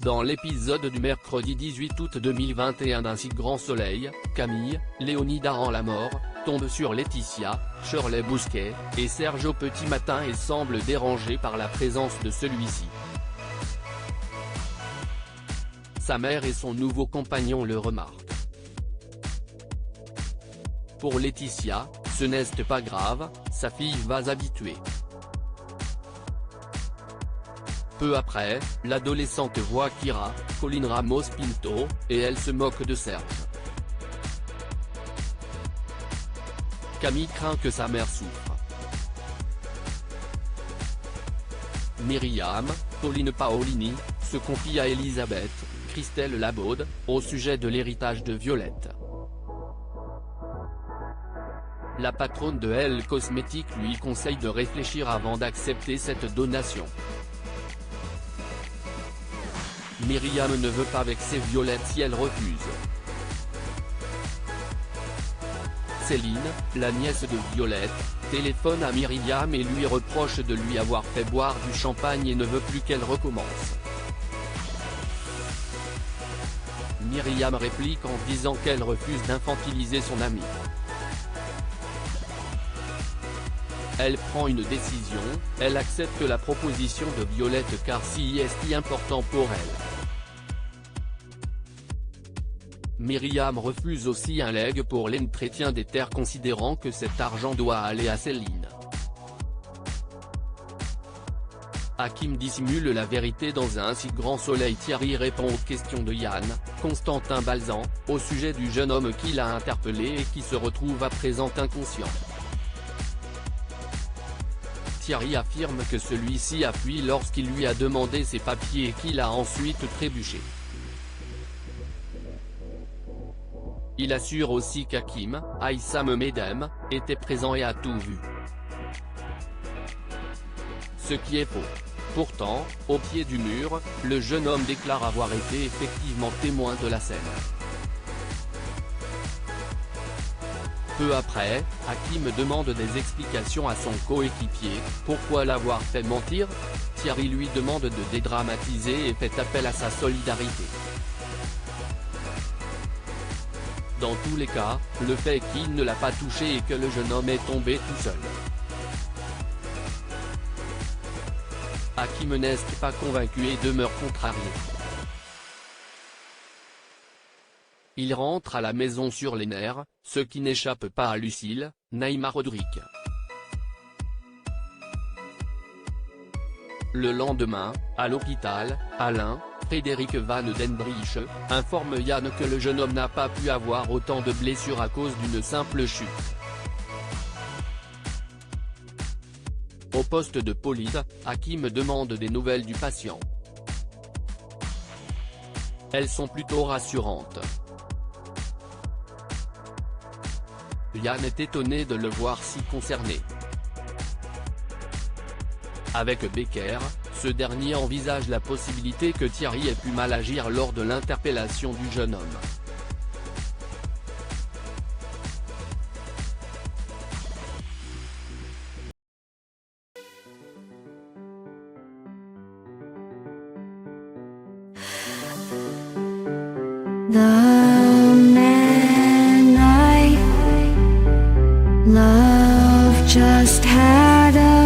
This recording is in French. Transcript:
Dans l'épisode du mercredi 18 août 2021 d'Un si grand soleil, Camille, Léonida rend la mort, tombe sur Laetitia, Shirley Bousquet, et Serge au petit matin et semble dérangé par la présence de celui-ci. Sa mère et son nouveau compagnon le remarquent. Pour Laetitia, ce n'est pas grave, sa fille va s'habituer. Peu après, l'adolescente voit Kira, Colline Ramos Pinto, et elle se moque de Serge. Camille craint que sa mère souffre. Myriam, Pauline Paolini, se confie à Elisabeth, Christelle Labaude, au sujet de l'héritage de Violette. La patronne de Elle Cosmétiques lui conseille de réfléchir avant d'accepter cette donation. Myriam ne veut pas vexer Violette si elle refuse. Céline, la nièce de Violette, téléphone à Myriam et lui reproche de lui avoir fait boire du champagne et ne veut plus qu'elle recommence. Myriam réplique en disant qu'elle refuse d'infantiliser son amie. Elle prend une décision, elle accepte la proposition de Violette car c'est si important pour elle. Myriam refuse aussi un legs pour l'entretien des terres considérant que cet argent doit aller à Céline. Hakim dissimule la vérité dans Un si grand soleil. Thierry répond aux questions de Yann, Constantin Balzan, au sujet du jeune homme qui l'a interpellé et qui se retrouve à présent inconscient. Thierry affirme que celui-ci a fui lorsqu'il lui a demandé ses papiers et qu'il a ensuite trébuché. Il assure aussi qu'Hakim, Aïssam Medem, était présent et a tout vu. Ce qui est faux. Pourtant, au pied du mur, le jeune homme déclare avoir été effectivement témoin de la scène. Peu après, Hakim demande des explications à son coéquipier, pourquoi l'avoir fait mentir? Thierry lui demande de dédramatiser et fait appel à sa solidarité. Dans tous les cas, le fait est qu'il ne l'a pas touché et que le jeune homme est tombé tout seul. Hakim n'est pas convaincu et demeure contrarié. Il rentre à la maison sur les nerfs, ce qui n'échappe pas à Lucille, Naïma Rodrigue. Le lendemain, à l'hôpital, Alain, Frédéric Van den Brieche, informe Yann que le jeune homme n'a pas pu avoir autant de blessures à cause d'une simple chute. Au poste de police, Hakim demande des nouvelles du patient. Elles sont plutôt rassurantes. Yann est étonné de le voir si concerné. Avec Becker, ce dernier envisage la possibilité que Thierry ait pu mal agir lors de l'interpellation du jeune homme. The man I love just had a